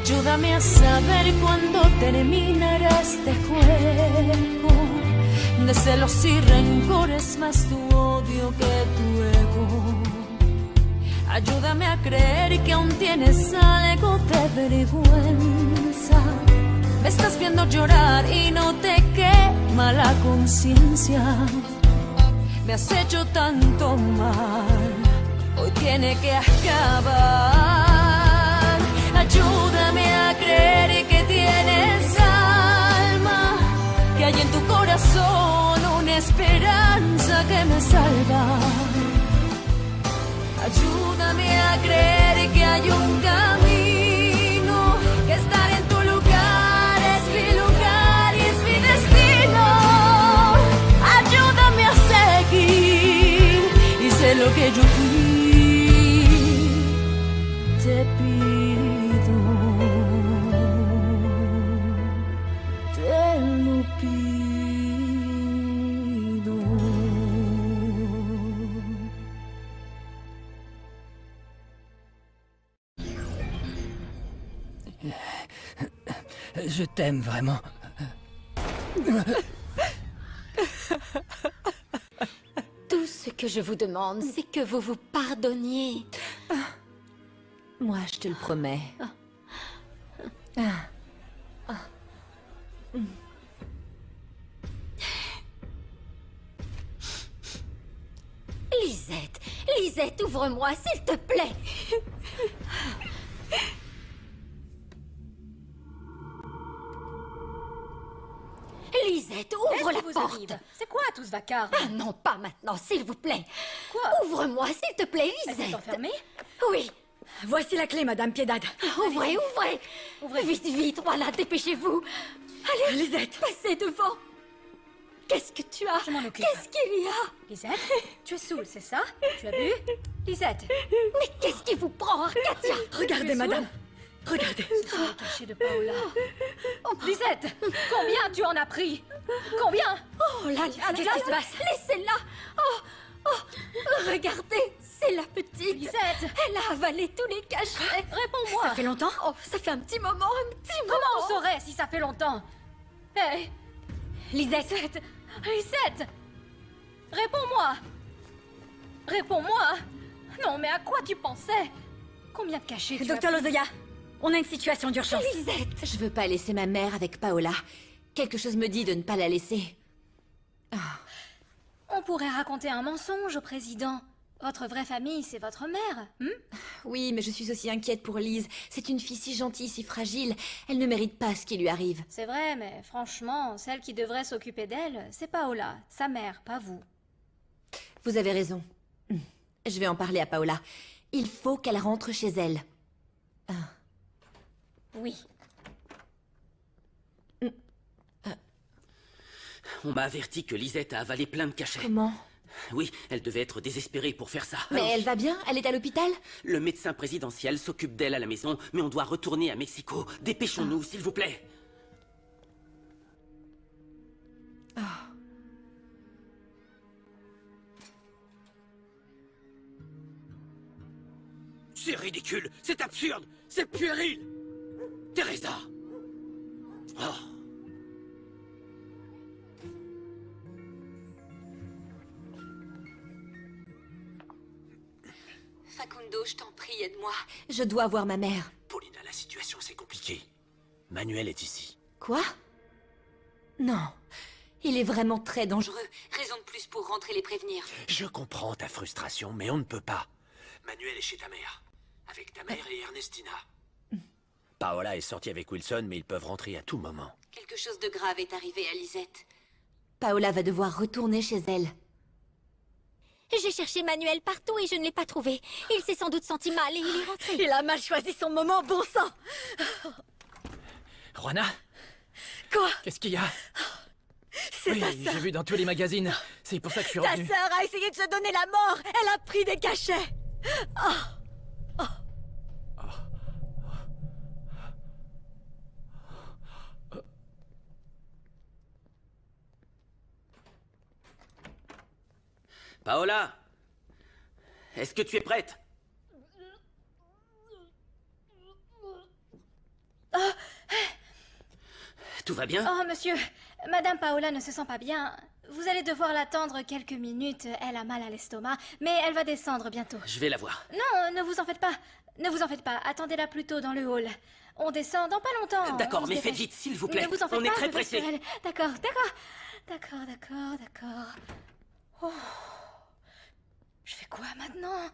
Ayúdame a saber cuándo terminará este juego de celos y rencores, más tu odio que tu ego. Ayúdame a creer que aún tienes algo de vergüenza. Me estás viendo llorar y no te quema la conciencia. Me has hecho tanto mal, hoy tiene que acabar. Ayúdame a creer que tienes alma, que hay en tu corazón una esperanza que me salva. Ayúdame a creer que hay un camino, que estar en tu lugar es mi lugar y es mi destino. Ayúdame a seguir y sé lo que yo fui. Te pido, te lo pido. Je t'aime vraiment. Tout ce que je vous demande, c'est que vous vous pardonniez. Moi, je te le promets. Lisette, Lisette, ouvre-moi, s'il te plaît. Lisette, ouvre la porte. C'est quoi tout ce vacarme? Ah non, pas maintenant, s'il vous plaît. Quoi? Ouvre-moi, s'il te plaît, Elle Lisette. est enfermée? Oui. Voici la clé, Madame Piedade. Ouvrez, ouvrez. Ouvrez. Vite, vite, voilà, dépêchez-vous. Allez, Lisette. passez devant. Qu'est-ce que tu as? Je m'en occupe. Qu'est-ce qu'il y a? Lisette, tu es saoule, c'est ça? Tu as bu? Lisette. Mais qu'est-ce qui vous prend, Arcadia? Regardez, madame. Regardez. C'est le cachet de Paola. Lisette, combien tu en as pris? Combien? Oh là là, Qu'est-ce qui se passe? Laissez-la. Regardez, c'est la petite. Lisette. Elle a avalé tous les cachets. Réponds-moi. Ça fait longtemps? Oh, ça fait un petit moment, Comment on saurait si ça fait longtemps? Hé, Lisette. Lisette. Réponds-moi. Réponds-moi. Non, mais à quoi tu pensais? Combien de cachets tu as Docteur pris? Lozoya, on a une situation d'urgence. Lisette. Je veux pas laisser ma mère avec Paola. Quelque chose me dit de ne pas la laisser. On pourrait raconter un mensonge au président. Votre vraie famille, c'est votre mère, Oui, mais je suis aussi inquiète pour Lise. C'est une fille si gentille, si fragile. Elle ne mérite pas ce qui lui arrive. C'est vrai, mais franchement, celle qui devrait s'occuper d'elle, c'est Paola, sa mère, pas vous. Vous avez raison. Je vais en parler à Paola. Il faut qu'elle rentre chez elle. Oui. On m'a averti que Lisette a avalé plein de cachets. Comment? Oui, elle devait être désespérée pour faire ça. Mais Alors, elle va bien? Elle est à l'hôpital? le médecin présidentiel s'occupe d'elle à la maison, mais on doit retourner à Mexico. Dépêchons-nous, s'il vous plaît. C'est ridicule, c'est absurde, c'est puéril. Teresa. Oh. Facundo, je t'en prie, aide-moi. Je dois voir ma mère. Paulina, la situation c'est compliqué. Manuel est ici. Quoi? Non. Il est vraiment très dangereux. Raison de plus pour rentrer les prévenir. Je comprends ta frustration, mais on ne peut pas. Manuel est chez ta mère. Avec ta mère et Ernestina. Paola est sortie avec Wilson, mais ils peuvent rentrer à tout moment. Quelque chose de grave est arrivé à Lisette. Paola va devoir retourner chez elle. J'ai cherché Manuel partout et je ne l'ai pas trouvé. Il s'est sans doute senti mal et il est rentré. Il a mal choisi son moment, bon sang. Juana? Quoi? Qu'est-ce qu'il y a? C'est Oui, ta j'ai sœur. vu dans tous les magazines. C'est pour ça que je suis Ta revenu. sœur a essayé de se donner la mort. Elle a pris des cachets. Paola, est-ce que tu es prête? Tout va bien? Oh, monsieur, Madame Paola ne se sent pas bien. Vous allez devoir l'attendre quelques minutes. Elle a mal à l'estomac, mais elle va descendre bientôt. Je vais la voir. Non, ne vous en faites pas. Ne vous en faites pas. Attendez-la plutôt dans le hall. On descend dans pas longtemps. D'accord, On se mais faites dépêche. vite, s'il vous plaît. Ne vous en faites On est pas, très je pressés. vais sur elle. D'accord, d'accord. D'accord. Oh. Je fais quoi maintenant?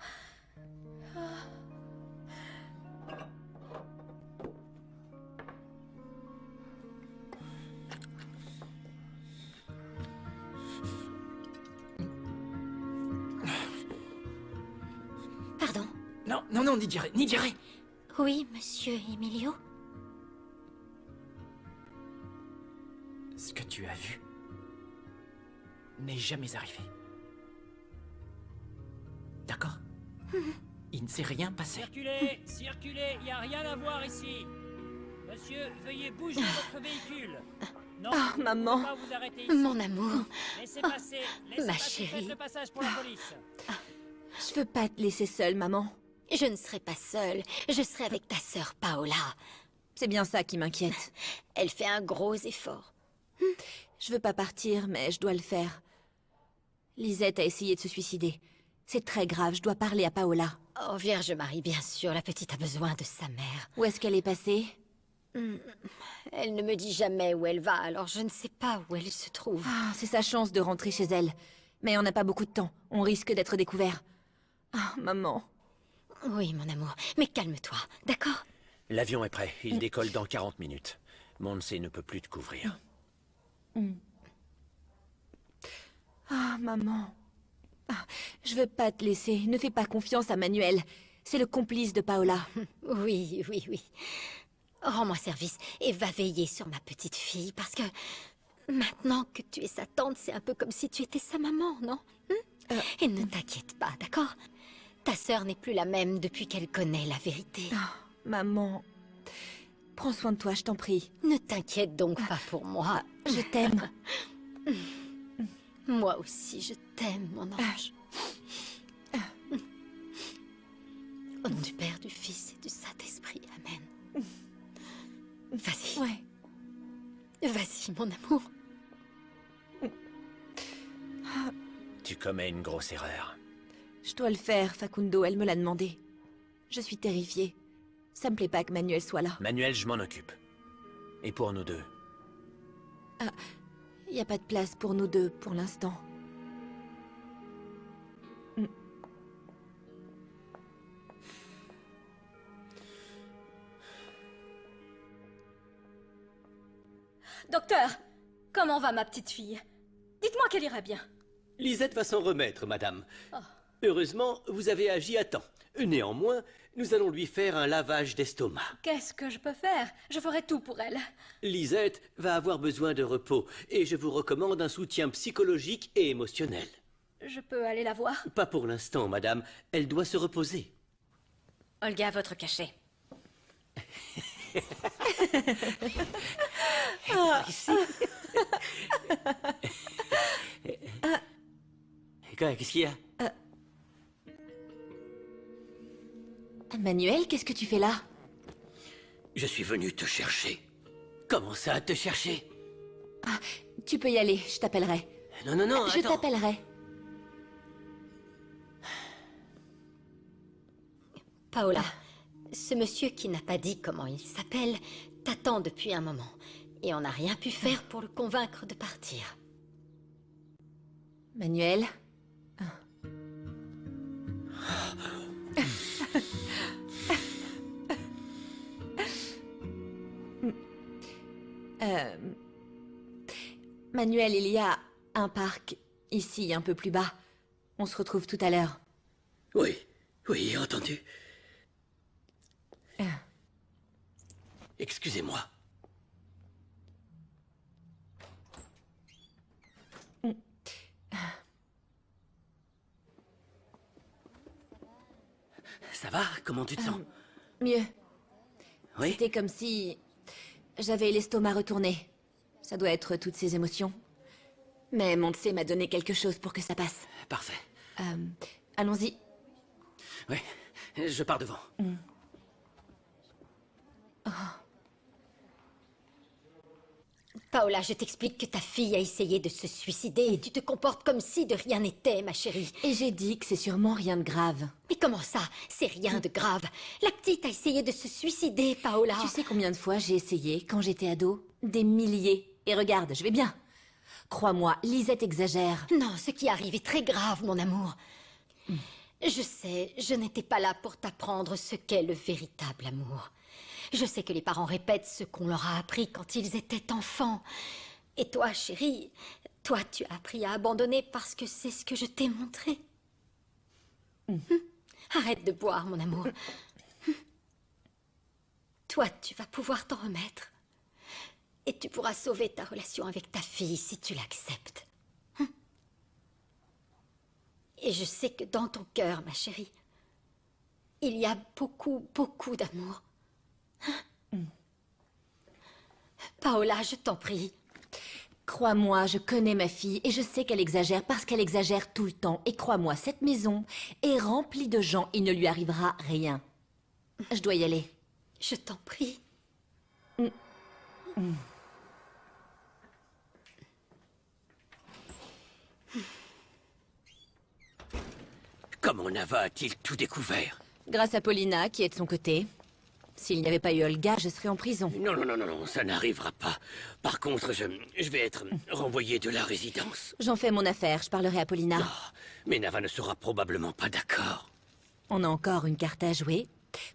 Pardon? Non, ni diarrhée. Oui, monsieur Emilio? Ce que tu as vu n'est jamais arrivé. D'accord? Il ne s'est rien passé. Circulez, il n'y a rien à voir ici. Monsieur, veuillez bouger votre véhicule. Non, Oh, maman. ne pas vous arrêter ici. Mon amour. Laissez passer, ma faites chérie. le passage pour la police. Je veux pas te laisser seule, maman. Je ne serai pas seule. Je serai avec ta sœur Paola. C'est bien ça qui m'inquiète. Elle fait un gros effort. Je veux pas partir, mais je dois le faire. Lisette a essayé de se suicider. C'est très grave, je dois parler à Paola. Oh, Vierge Marie, bien sûr, la petite a besoin de sa mère. Où est-ce qu'elle est passée? Elle ne me dit jamais où elle va, alors je ne sais pas où elle se trouve. Ah, c'est sa chance de rentrer chez elle. Mais on n'a pas beaucoup de temps. On risque d'être découvert. Ah, maman. Oui, mon amour, mais calme-toi, d'accord? L'avion est prêt. Il décolle dans 40 minutes. Monse ne peut plus te couvrir. Ah, maman. Ah, je veux pas te laisser. Ne fais pas confiance à Manuel. C'est le complice de Paola. Oui. Rends-moi service et va veiller sur ma petite fille, parce que maintenant que tu es sa tante, c'est un peu comme si tu étais sa maman, non? Et ne t'inquiète pas, d'accord? Ta sœur n'est plus la même depuis qu'elle connaît la vérité. Ah, maman. Prends soin de toi, je t'en prie. Ne t'inquiète donc pas pour moi. Je t'aime. Moi aussi, je t'aime, mon ange. Au nom du Père, du Fils et du Saint-Esprit. Amen. Vas-y. Ouais. Vas-y, mon amour. Tu commets une grosse erreur. Je dois le faire, Facundo, elle me l'a demandé. Je suis terrifiée. Ça me plaît pas que Manuel soit là. Manuel, je m'en occupe. Et pour nous deux? Il n'y a pas de place pour nous deux, pour l'instant. Docteur, comment va ma petite fille? Dites-moi qu'elle ira bien. Lisette va s'en remettre, madame. Oh. Heureusement, vous avez agi à temps. Néanmoins, nous allons lui faire un lavage d'estomac. Qu'est-ce que je peux faire? Je ferai tout pour elle. Lisette va avoir besoin de repos et je vous recommande un soutien psychologique et émotionnel. Je peux aller la voir? Pas pour l'instant, madame. Elle doit se reposer. Olga, votre cachet. Ici. Qu'est-ce qu'il y a? Manuel, qu'est-ce que tu fais là? Je suis venu te chercher. Comment ça, te chercher? Tu peux y aller, je t'appellerai. Non, Je attends. t'appellerai. Paola, ce monsieur qui n'a pas dit comment il s'appelle t'attend depuis un moment. Et on n'a rien pu faire pour le convaincre de partir. Manuel? Manuel, il y a un parc ici, un peu plus bas. On se retrouve tout à l'heure. Oui, entendu. Excusez-moi. Ça va? Comment tu te sens? Mieux. Oui? C'était comme si j'avais l'estomac retourné. Ça doit être toutes ces émotions. Mais Montse m'a donné quelque chose pour que ça passe. Parfait. Allons-y. Oui, je pars devant. Paola, je t'explique que ta fille a essayé de se suicider et tu te comportes comme si de rien n'était, ma chérie. Et j'ai dit que c'est sûrement rien de grave. Mais comment ça? C'est rien de grave. La petite a essayé de se suicider, Paola. Tu sais combien de fois j'ai essayé quand j'étais ado? Des milliers. Et regarde, je vais bien. Crois-moi, Lisette exagère. Non, ce qui arrive est très grave, mon amour. Je sais, je n'étais pas là pour t'apprendre ce qu'est le véritable amour. Je sais que les parents répètent ce qu'on leur a appris quand ils étaient enfants. Et toi, chérie, toi, tu as appris à abandonner parce que c'est ce que je t'ai montré. Arrête de boire, mon amour. Toi, tu vas pouvoir t'en remettre. Et tu pourras sauver ta relation avec ta fille si tu l'acceptes. Et je sais que dans ton cœur, ma chérie, il y a beaucoup, beaucoup d'amour. Paola, je t'en prie. Crois-moi, je connais ma fille et je sais qu'elle exagère parce qu'elle exagère tout le temps. Et crois-moi, cette maison est remplie de gens, il ne lui arrivera rien. Je dois y aller. Je t'en prie. Comment Nava a-t-il tout découvert? Grâce à Paulina, qui est de son côté. S'il n'y avait pas eu Olga, je serais en prison. Non, ça n'arrivera pas. Par contre, je vais être renvoyé de la résidence. J'en fais mon affaire, je parlerai à Paulina. Oh, mais Nava ne sera probablement pas d'accord. On a encore une carte à jouer.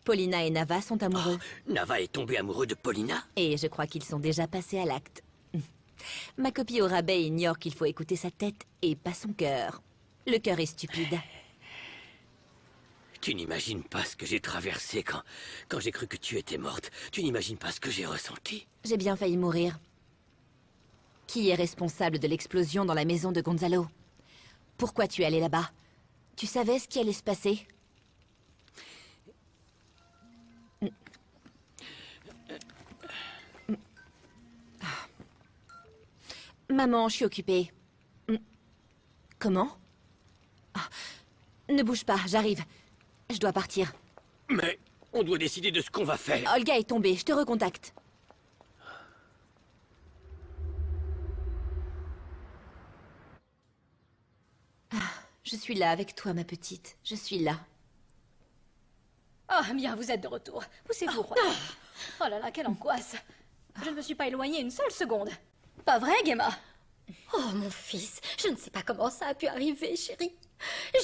Paulina et Nava sont amoureux. Oh, Nava est tombé amoureux de Paulina? Et je crois qu'ils sont déjà passés à l'acte. Ma copie au rabais ignore qu'il faut écouter sa tête et pas son cœur. Le cœur est stupide. Tu n'imagines pas ce que j'ai traversé quand j'ai cru que tu étais morte. Tu n'imagines pas ce que j'ai ressenti. J'ai bien failli mourir. Qui est responsable de l'explosion dans la maison de Gonzalo? Pourquoi tu es allé là-bas? Tu savais ce qui allait se passer? Maman, je suis occupée. Comment? Ne bouge pas, j'arrive. Je dois partir. Mais on doit décider de ce qu'on va faire. Olga est tombée, je te recontacte. Je suis là avec toi, ma petite. Je suis là. Ah, bien, vous êtes de retour. Poussez-vous, Juana. Oh là là, quelle angoisse. Je ne me suis pas éloignée une seule seconde. Pas vrai, Gemma? Oh, mon fils, je ne sais pas comment ça a pu arriver, chérie.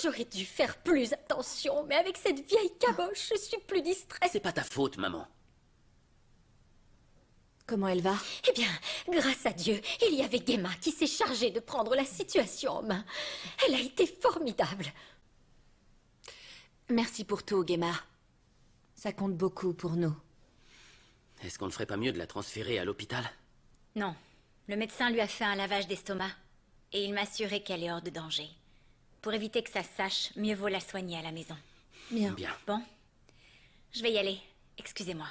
J'aurais dû faire plus attention, mais avec cette vieille caboche, je suis plus distraite. C'est pas ta faute, maman. Comment elle va? Eh bien, grâce à Dieu, il y avait Gemma qui s'est chargée de prendre la situation en main. Elle a été formidable. Merci pour tout, Gemma. Ça compte beaucoup pour nous. Est-ce qu'on ne ferait pas mieux de la transférer à l'hôpital? Non. Le médecin lui a fait un lavage d'estomac. Et il m'a assuré qu'elle est hors de danger. Pour éviter que ça se sache, mieux vaut la soigner à la maison. Bien. Bon. Je vais y aller. Excusez-moi.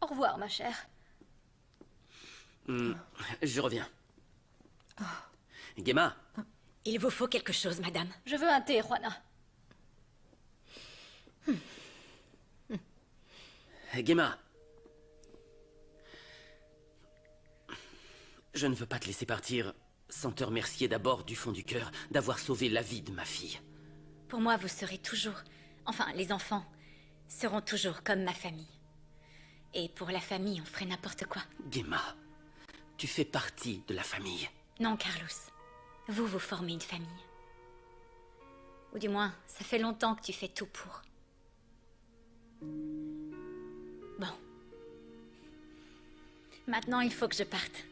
Au revoir, ma chère. Je reviens. Gemma? Il vous faut quelque chose, madame. Je veux un thé, Juana. Gemma? Je ne veux pas te laisser partir sans te remercier d'abord du fond du cœur d'avoir sauvé la vie de ma fille. Pour moi, vous serez toujours... Enfin, les enfants seront toujours comme ma famille. Et pour la famille, on ferait n'importe quoi. Gemma, tu fais partie de la famille. Non, Carlos. Vous formez une famille. Ou du moins, ça fait longtemps que tu fais tout pour. Bon. Maintenant, il faut que je parte.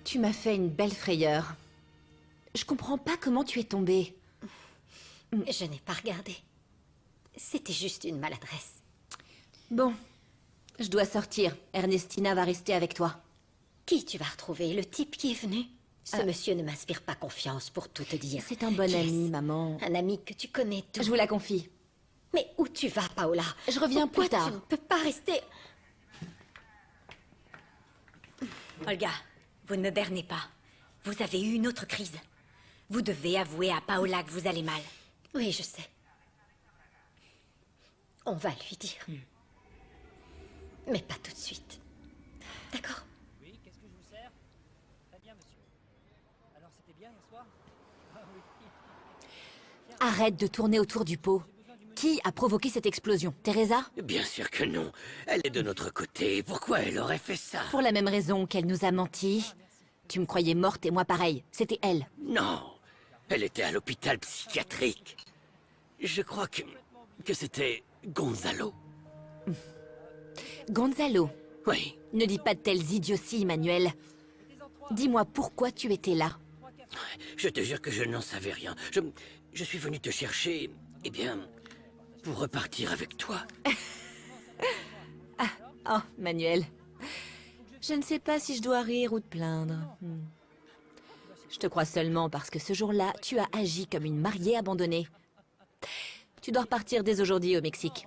Tu m'as fait une belle frayeur. Je comprends pas comment tu es tombée. Je n'ai pas regardé. C'était juste une maladresse. Bon, je dois sortir. Ernestina va rester avec toi. Qui tu vas retrouver? Le type qui est venu? Ce monsieur ne m'inspire pas confiance, pour tout te dire. C'est un bon Qui ami, est-ce? maman. Un ami que tu connais tout. Je vous la confie. Mais où tu vas, Paola? Je reviens Pourquoi plus tard. tu ne peux pas rester... Olga, vous ne me bernez pas. Vous avez eu une autre crise. Vous devez avouer à Paola que vous allez mal. Oui, je sais. On va lui dire. Mais pas tout de suite. D'accord? Oui, qu'est-ce que je vous sers? Très bien, monsieur. Alors, c'était bien hier soir? Ah oui. Arrête de tourner autour du pot. Qui a provoqué cette explosion? Teresa? Bien sûr que non. Elle est de notre côté. Pourquoi elle aurait fait ça? Pour la même raison qu'elle nous a menti. Tu me croyais morte et moi pareil. C'était elle. Non. Elle était à l'hôpital psychiatrique. Je crois que c'était Gonzalo. Gonzalo. Oui. Ne dis pas de telles idioties, Emmanuel. Dis-moi pourquoi tu étais là. Je te jure que je n'en savais rien. Je suis venu te chercher, eh bien, pour repartir avec toi. Oh, Manuel. Je ne sais pas si je dois rire ou te plaindre. Je te crois seulement parce que ce jour-là, tu as agi comme une mariée abandonnée. Tu dois repartir dès aujourd'hui au Mexique.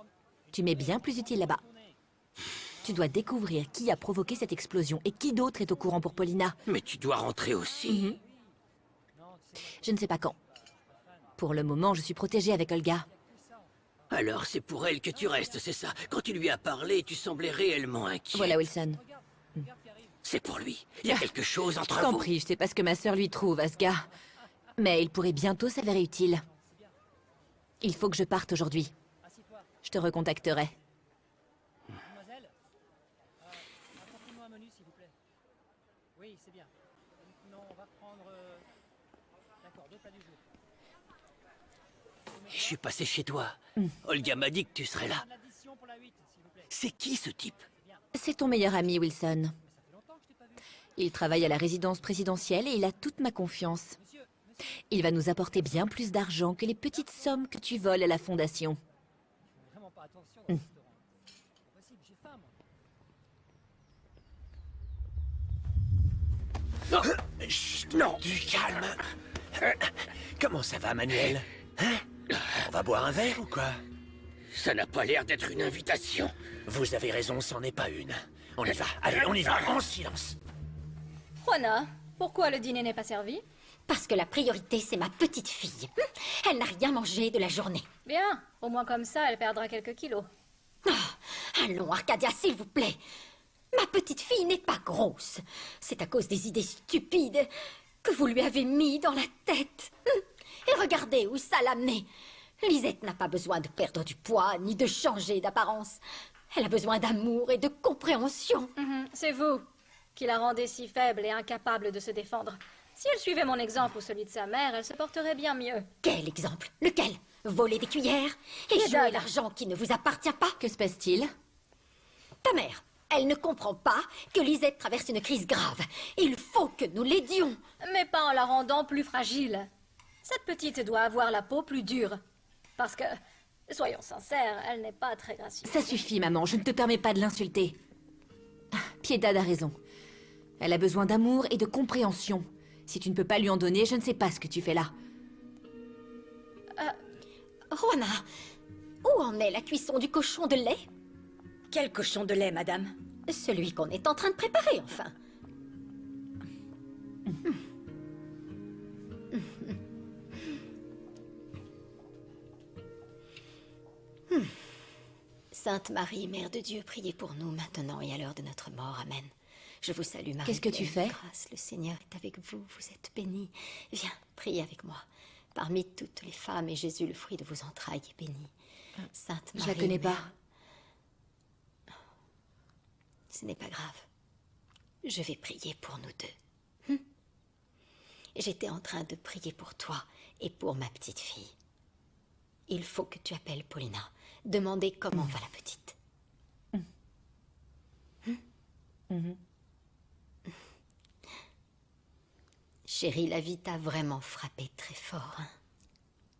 Tu m'es bien plus utile là-bas. Tu dois découvrir qui a provoqué cette explosion et qui d'autre est au courant pour Paulina. Mais tu dois rentrer aussi. Je ne sais pas quand. Pour le moment, je suis protégée avec Olga. Alors c'est pour elle que tu restes, c'est ça? Quand tu lui as parlé, tu semblais réellement inquiet. Voilà Wilson. C'est pour lui. Il y a quelque chose entre Je t'en vous. prie, je sais pas ce que ma sœur lui trouve à ce gars. Mais il pourrait bientôt s'avérer utile. Il faut que je parte aujourd'hui. Je te recontacterai. Mademoiselle, apportez-moi un menu, s'il vous plaît. Oui, c'est bien. Non, on va prendre... D'accord, deux plats du jour. Je suis passé chez toi. Olga m'a dit que tu serais là. L'addition pour la 8, s'il vous plaît. C'est qui ce type? C'est ton meilleur ami, Wilson. Il travaille à la résidence présidentielle et il a toute ma confiance. Il va nous apporter bien plus d'argent que les petites sommes que tu voles à la fondation. Vraiment pas attention au restaurant. C'est pas possible, j'ai faim, moi. Chut, non, du calme. Comment ça va, Manuel? Hein? On va boire un verre ou quoi? Ça n'a pas l'air d'être une invitation. Vous avez raison, c'en est pas une. On y va, allez, on y va, en silence. Juana, pourquoi le dîner n'est pas servi? Parce que la priorité, c'est ma petite fille. Elle n'a rien mangé de la journée. Bien, au moins comme ça, elle perdra quelques kilos. Allons, Arcadia, s'il vous plaît. Ma petite fille n'est pas grosse. C'est à cause des idées stupides que vous lui avez mis dans la tête. Et regardez où ça l'a amenée. Lisette n'a pas besoin de perdre du poids, ni de changer d'apparence. Elle a besoin d'amour et de compréhension. C'est vous qui la rendez si faible et incapable de se défendre. Si elle suivait mon exemple ou celui de sa mère, elle se porterait bien mieux. Quel exemple? Lequel? Voler des cuillères et Les jouer dames. l'argent qui ne vous appartient pas? Que se passe-t-il? Ta mère, elle ne comprend pas que Lisette traverse une crise grave. Il faut que nous l'aidions. Mais pas en la rendant plus fragile. Cette petite doit avoir la peau plus dure. Parce que, soyons sincères, elle n'est pas très gracieuse. Ça suffit, maman, je ne te permets pas de l'insulter. Piedad a raison. Elle a besoin d'amour et de compréhension. Si tu ne peux pas lui en donner, je ne sais pas ce que tu fais là. Juana, où en est la cuisson du cochon de lait? Quel cochon de lait, madame? Celui qu'on est en train de préparer, enfin. Sainte Marie, Mère de Dieu, priez pour nous maintenant et à l'heure de notre mort. Amen. Je vous salue, Marie. Qu'est-ce que tu pleine de fais? grâce, le Seigneur est avec vous. Vous êtes bénie. Viens, priez avec moi. Parmi toutes les femmes, et Jésus, le fruit de vos entrailles, est béni. Sainte Marie. Je la connais pas. Mère- Ce n'est pas grave. Je vais prier pour nous deux. J'étais en train de prier pour toi et pour ma petite fille. Il faut que tu appelles Paulina. Demandez comment va la petite. Chérie, la vie t'a vraiment frappé très fort. Hein?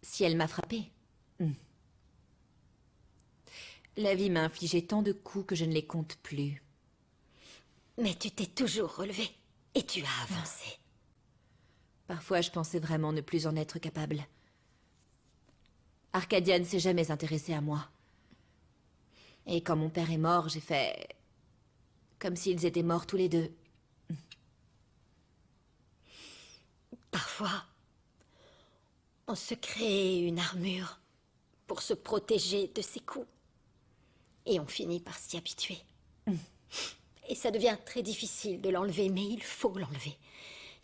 Si elle m'a frappée. La vie m'a infligé tant de coups que je ne les compte plus. Mais tu t'es toujours relevé et tu as avancé. Parfois, je pensais vraiment ne plus en être capable. Arcadia ne s'est jamais intéressée à moi. Et quand mon père est mort, j'ai fait... comme s'ils étaient morts tous les deux. Parfois, on se crée une armure pour se protéger de ses coups. Et on finit par s'y habituer. Et ça devient très difficile de l'enlever, mais il faut l'enlever.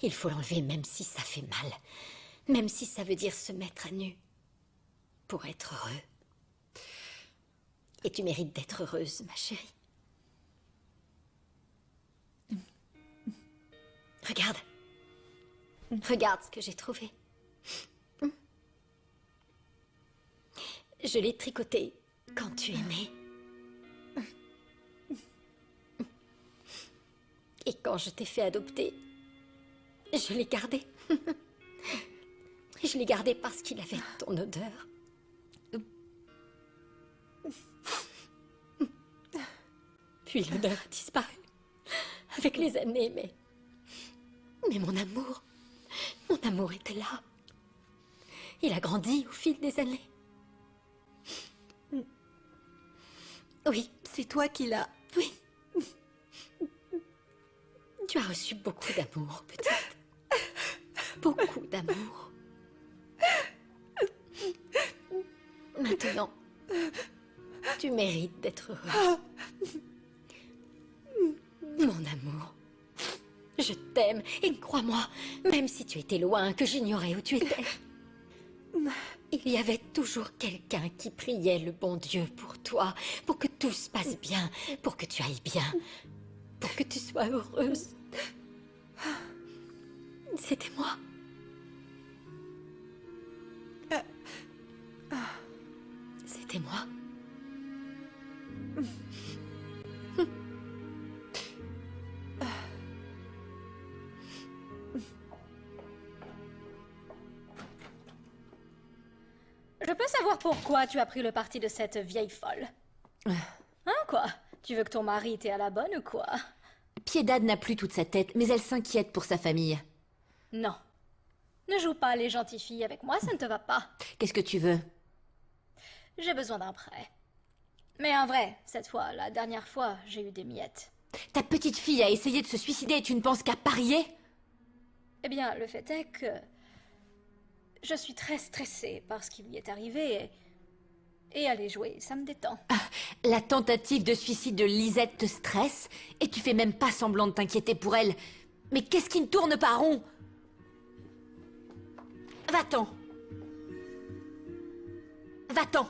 Il faut l'enlever même si ça fait mal. Même si ça veut dire se mettre à nu. Pour être heureux. Et tu mérites d'être heureuse, ma chérie. Regarde. Regarde ce que j'ai trouvé. Je l'ai tricoté quand tu es née. Et quand je t'ai fait adopter, je l'ai gardé. Je l'ai gardé parce qu'il avait ton odeur. Puis l'odeur a disparu avec les années, mais mon amour était là. Il a grandi au fil des années. Oui, c'est toi qui l'as... Oui. Tu as reçu beaucoup d'amour, petite. Beaucoup d'amour. Maintenant, tu mérites d'être heureuse. Mon amour, je t'aime et crois-moi, même si tu étais loin, que j'ignorais où tu étais, il y avait toujours quelqu'un qui priait le bon Dieu pour toi, pour que tout se passe bien, pour que tu ailles bien, pour que tu sois heureuse. C'était moi. C'était moi. Je peux savoir pourquoi tu as pris le parti de cette vieille folle? Hein, quoi? Tu veux que ton mari t'ait à la bonne ou quoi? Piedad n'a plus toute sa tête, mais elle s'inquiète pour sa famille. Non. Ne joue pas les gentilles filles avec moi, ça ne te va pas. Qu'est-ce que tu veux? J'ai besoin d'un prêt. Mais un vrai, cette fois. La dernière fois, j'ai eu des miettes. Ta petite fille a essayé de se suicider et tu ne penses qu'à parier? Eh bien, le fait est que... je suis très stressée par ce qui lui est arrivé et aller jouer, ça me détend. La tentative de suicide de Lisette te stresse et tu fais même pas semblant de t'inquiéter pour elle. Mais qu'est-ce qui ne tourne pas rond? Va-t'en. Va-t'en.